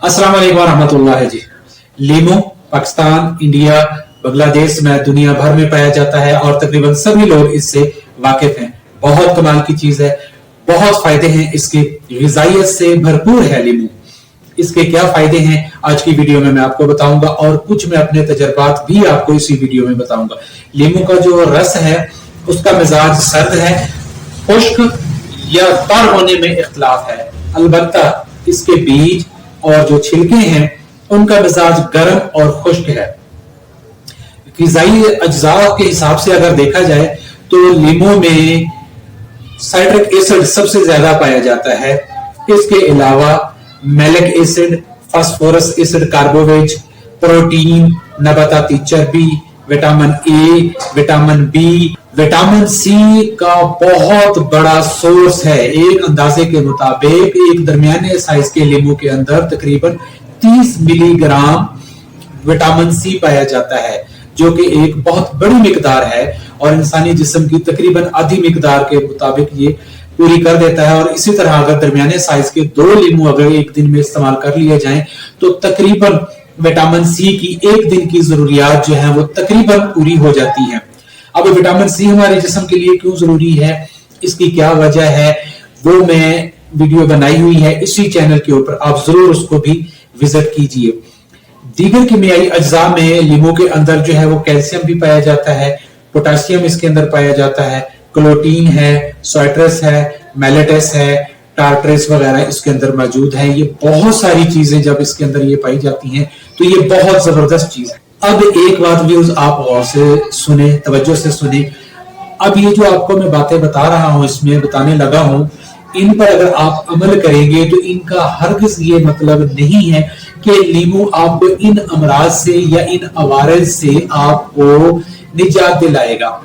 अस्सलाम वालेकुम रहमतुल्लाह जी। लीमू पाकिस्तान, इंडिया, बांग्लादेश में दुनिया भर में पाया जाता है और तकरीबन सभी लोग इससे वाकिफ हैं। बहुत कमाल की चीज है, बहुत फायदे हैं इसके, ग़िज़ाइयत से भरपूर है लीमू। इसके क्या फायदे हैं आज की वीडियो में मैं आपको बताऊंगा और कुछ मैं अपने तजर्बात भी आपको इसी वीडियो में बताऊंगा। लीमू का जो रस है उसका मिजाज सर्द है, खुश्क या तर होने में इख्तिलाफ है। अलबत्ता इसके बीज और जो छिलके हैं उनका मिजाज गर्म और खुश्क है। ग़िज़ाई अज्जा के हिसाब से अगर देखा जाए तो लीमू में साइट्रिक एसिड सबसे ज्यादा पाया जाता है। इसके अलावा मैलिक एसिड, फास्फोरस एसिड, कार्बोवेज, प्रोटीन, नबाताती चर्बी, vitamin A, vitamin B, vitamin C का बहुत बड़ा सोर्स है। एक अंदाजे के मुताबिक एक दरमियाने साइज के लीमू के अंदर तकरीबन 30 मिलीग्राम विटामिन सी पाया जाता है, जो कि एक बहुत बड़ी मिकदार है और इंसानी जिस्म की तकरीबन आधी मिकदार के मुताबिक ये पूरी कर देता है। और इसी तरह अगर दरमियाने साइज के 2 लीमू अगर एक दिन में इस्तेमाल कर लिए जाएं तो तकरीबन विटामिन सी की एक दिन की जरूरियात जो है वो तकरीबन पूरी हो जाती है। अब विटामिन सी हमारे जिस्म के लिए क्यों जरूरी है, इसकी क्या वजह है, वो मैं वीडियो बनाई हुई है इसी चैनल के ऊपर, आप जरूर उसको भी विजिट कीजिए। दीगर कीमियाई अज्जा में लीमू के अंदर जो है वो कैल्शियम भी पाया जाता है, पोटेशियम इसके अंदर पाया जाता है, क्लोटीन है, साइट्रस है, मैलेटस है, टार्ट्रेस वगैरह इसके अंदर मौजूद है। ये बहुत सारी चीजें जब इसके अंदर ये पाई जाती हैं तो ये बहुत जबरदस्त चीज है। अब एक बात व्यूज आप गौर से सुने, तवज्जो से सुने। अब ये जो आपको मैं बातें बता रहा हूं, इसमें बताने लगा हूं, इन पर अगर आप अमल करेंगे तो इनका हरगिज ये मतलब नहीं है कि लीमू आपको इन अमराज से या इन अवारज से आपको निजात दिलाएगा।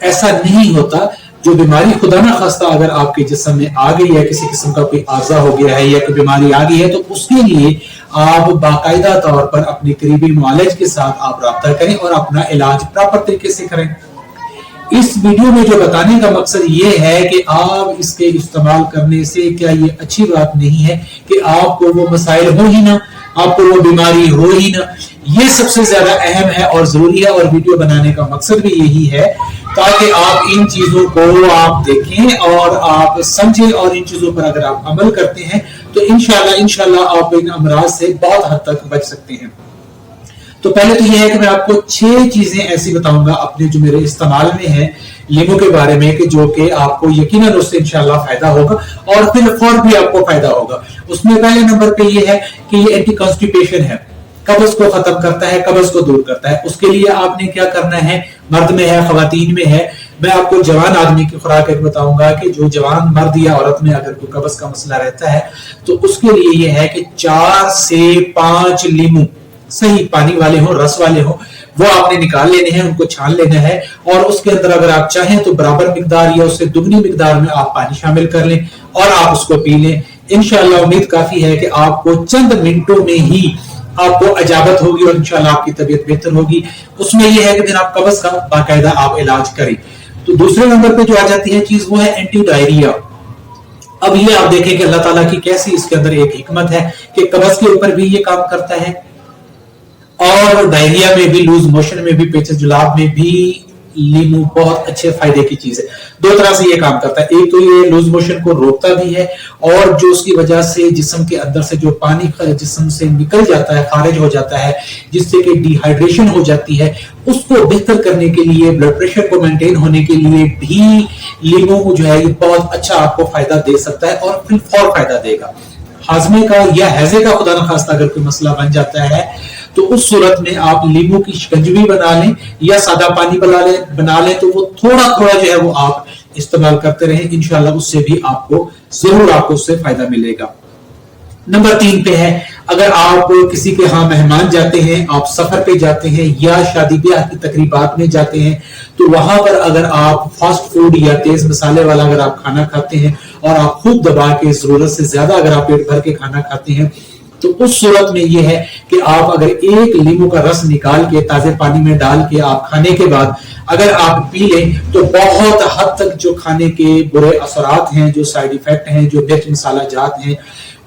ऐसा नहीं होता। जो बीमारी खुदा ना खास्ता अगर आपके जिस्म में आ गई है, किसी किस्म का कोई आर्जा हो गया है या कोई बीमारी आ गई है, तो उसके लिए आप बाकायदा तौर पर अपने करीबी मुआलिज के साथ आप राब्ता करें और अपना इलाज प्रॉपर तरीके से करें। इस वीडियो में जो बताने का मकसद ये है कि आप इसके इस्तेमाल करने से क्या ये अच्छी बात नहीं है कि आपको वो मसाइल हो ही ना, आपको वो बीमारी हो ही ना। ये सबसे ज्यादा अहम है और जरूरी है और वीडियो बनाने का मकसद भी यही है ताकि आप इन चीजों को आप देखें और आप समझें और इन चीजों पर अगर आप अमल करते हैं तो इंशाल्लाह आप इन अमराज से बहुत हद तक बच सकते हैं। तो पहले तो यह है कि मैं आपको 6 चीजें ऐसी बताऊंगा अपने जो मेरे इस्तेमाल में है लीमू के बारे में कि जो कि आपको यकीनन उससे इंशाल्लाह फायदा होगा और फिर फौर भी आपको फायदा होगा। उसमें पहले नंबर पे ये है कि ये एंटी कॉन्स्टिपेशन है, कब्ज को खत्म करता है, कब्ज को दूर करता है। उसके लिए आपने क्या करना है, मर्द में है, खवातीन में है, मैं आपको जवान आदमी की खुराक एक बताऊंगा कि जो जवान मर्द या औरत में अगर कोई कब्ज का मसला रहता है तो उसके लिए ये है कि 4 से 5 लीमू सही पानी वाले हो, रस वाले हो, वो आपने निकाल लेने हैं, उनको छान लेना है और उसके अंदर अगर आप चाहें तो बराबर मिकदार या उससे दुगनी मिकदार में आप पानी शामिल कर लें और आप उसको पी लें। इंशाल्लाह उम्मीद काफी है कि आपको चंद मिनटों में ही आपको अजाबत होगी और इंशाल्लाह आपकी तबीयत बेहतर होगी। उसमें यह है कि फिर आप कब्ज का बाकायदा आप इलाज करें। तो दूसरे नंबर पे जो आ जाती है चीज वो है एंटी डायरिया। अब ये आप देखें कि अल्लाह ताला की कैसी इसके अंदर एक हिकमत है कि कब्ज के ऊपर भी ये काम करता है और डायरिया में भी, लूज मोशन में भी, पेचिश जुलाब में भी लीमू बहुत अच्छे फायदे की चीज है। 2 तरह से ये काम करता है। एक तो ये लूज मोशन को रोकता भी है और जो उसकी वजह से जिस्म के अंदर से जो पानी जिस्म से निकल जाता है, खारिज हो जाता है, जिससे कि डिहाइड्रेशन हो जाती है, उसको बेहतर करने के लिए, ब्लड प्रेशर को मेंटेन होने के लिए भी लीमू जो है ये बहुत अच्छा आपको फायदा दे सकता है और फिर फौर फायदा देगा। हाजमे का या हैजे का खुदा न खास्ता अगर कोई मसला बन जाता है तो उस सूरत में आप लीमू की शिकंजवी बना लें या सादा पानी बना लें तो वो थोड़ा थोड़ा जो है वो आप इस्तेमाल करते रहें, इंशाल्लाह उससे भी आपको जरूर आपको उससे फायदा मिलेगा। नंबर 3 पे है, अगर आप किसी के यहाँ मेहमान जाते हैं, आप सफर पे जाते हैं या शादी ब्याह की तकरीबात में जाते हैं तो वहां पर अगर आप फास्ट फूड या तेज मसाले वाला अगर आप खाना खाते हैं और आप खूब दबा के जरूरत से ज्यादा अगर आप पेट भर के खाना खाते हैं तो उस सूरत में यह है कि आप अगर एक लीमू का रस निकाल के ताजे पानी में डाल के आप खाने के बाद अगर आप पी लें तो बहुत हद तक जो खाने के बुरे असरात हैं, जो साइड इफेक्ट हैं, जो मिर्च मसाला जात हैं,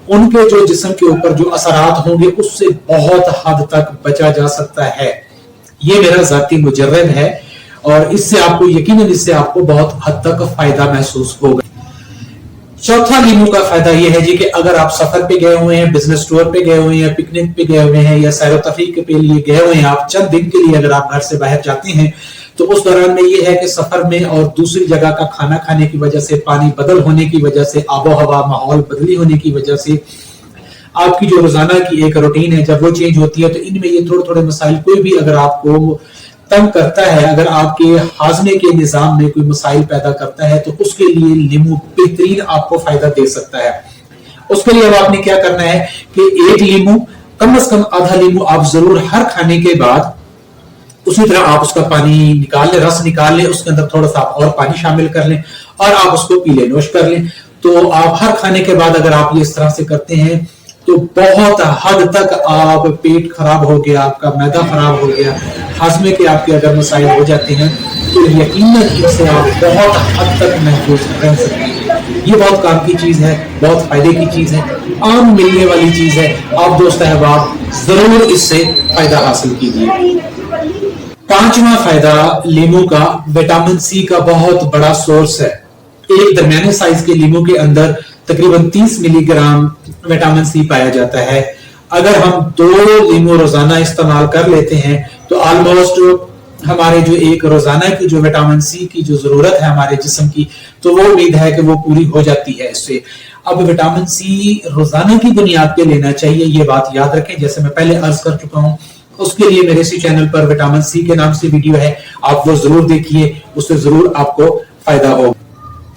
उनके जो जिस्म के ऊपर जो असरात होंगे उससे बहुत हद तक बचा जा सकता है। ये मेरा जाती मुजर्रब है और इससे आपको यकीनन इससे आपको बहुत हद तक फायदा महसूस होगा। चौथा लीमू का फायदा यह है जी कि अगर आप सफर पे गए हुए हैं, बिजनेस टूर पे गए हुए हैं, पिकनिक पे गए हुए हैं या सैर तफरीह के लिए गए हुए हैं, आप चंद दिन के लिए अगर आप घर से बाहर जाते हैं तो उस दौरान में ये है कि सफर में और दूसरी जगह का खाना खाने की वजह से, पानी बदल होने की वजह से, आबो हवा माहौल बदली होने की वजह से आपकी जो रोजाना की एक रूटीन है जब वो चेंज होती है तो इनमें ये थोड़े थोड़े मसाइल कोई भी अगर आपको तंग करता है, अगर आपके हाजमे के निजाम में कोई मसाइल पैदा करता है तो उसके लिए लीमू बेहतरीन आपको फायदा दे सकता है। उसके लिए अब आपने क्या करना है कि एक लीमू कम से कम आधा लीमू आप जरूर हर खाने के बाद उसी तरह आप उसका पानी निकाल लें, रस निकाल लें, उसके अंदर थोड़ा सा और पानी शामिल कर लें और आप उसको पी लें, नोश कर लें। तो आप हर खाने के बाद अगर आप ये इस तरह से करते हैं तो बहुत हद तक आप पेट खराब हो गया, आपका मैदा खराब हो गया, हाजमे के आपके अगर मसाइल हो जाते हैं तो यकीनन इससे आप बहुत हद तक महफूज रह सकते हैं। ये बहुत काम की चीज है, बहुत फायदे की चीज है, आम मिलने वाली चीज है। आप दोस्त अहबाब जरूर इससे फायदा हासिल कीजिए। पांचवा फायदा लीमू का विटामिन सी का बहुत बड़ा सोर्स है। एक दरमियाने साइज के लीमू के अंदर तकरीबन 30 मिलीग्राम विटामिन सी पाया जाता है। अगर हम 2 लीमू रोजाना इस्तेमाल कर लेते हैं तो ऑलमोस्ट हमारे जो एक रोजाना की जो विटामिन सी की जो जरूरत है हमारे जिस्म की, तो वो उम्मीद है कि वो पूरी हो जाती है इससे। अब विटामिन सी रोजाना की बुनियाद पे लेना चाहिए, ये बात याद रखें, जैसे मैं पहले अर्ज कर चुका हूं। उसके लिए मेरे इसी चैनल पर विटामिन सी के नाम से वीडियो है, आप वो जरूर देखिए, उससे जरूर आपको फायदा होगा।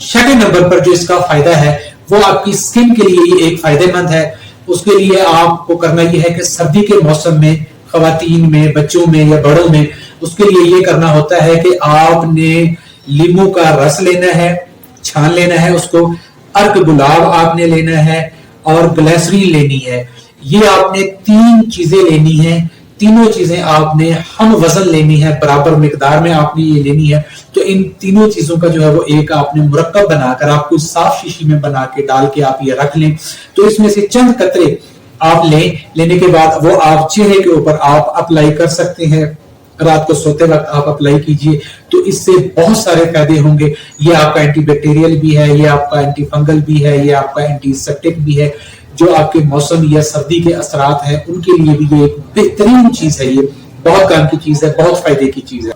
छठे नंबर पर जो इसका फायदा है वो आपकी स्किन के लिए एक फायदेमंद है। उसके लिए आपको करना यह है कि सर्दी के मौसम में खवातीन में, बच्चों में या बड़ों में, उसके लिए ये करना होता है कि आपने लीमू का रस लेना है, छान लेना है उसको, अर्क गुलाब आपने लेना है और ग्लिसरीन लेनी है। ये आपने 3 चीजें लेनी है, तीनों चीजें आपने हम वजन लेनी है, बराबर मिकदार में आपने ये लेनी है। तो इन तीनों चीजों का जो है वो एक आपने मुरक्कब बनाकर आपको साफ शीशी में बना के डाल के आप ये रख लें। तो इसमें से चंद कतरे आप लेने के बाद वो आप चेहरे के ऊपर आप अप्लाई कर सकते हैं। रात को सोते वक्त आप अप्लाई कीजिए तो इससे बहुत सारे फायदे होंगे। ये आपका एंटीबैक्टीरियल भी है, ये आपका एंटी फंगल भी है, ये आपका एंटीसेप्टिक भी है। जो आपके मौसम या सर्दी के असरात हैं उनके लिए भी ये एक बेहतरीन चीज है, ये बहुत काम की चीज है, बहुत फायदे की चीज है।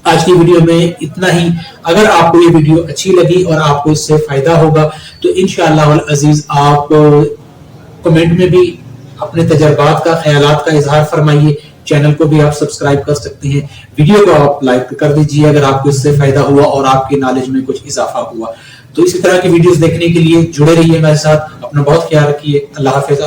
आज की वीडियो में इतना ही। अगर आपको ये वीडियो अच्छी लगी और आपको इससे फायदा होगा तो इंशाअल्लाह अल अजीज आप कमेंट में भी अपने तजर्बात का, ख्यालात का इजहार फरमाइए। चैनल को भी आप सब्सक्राइब कर सकते हैं, वीडियो को आप लाइक कर दीजिए अगर आपको इससे फायदा हुआ और आपके नॉलेज में कुछ इजाफा हुआ। तो इसी तरह की वीडियोस देखने के लिए जुड़े रहिए मेरे साथ। अपना बहुत ख्याल रखिए। अल्लाह हाफिज।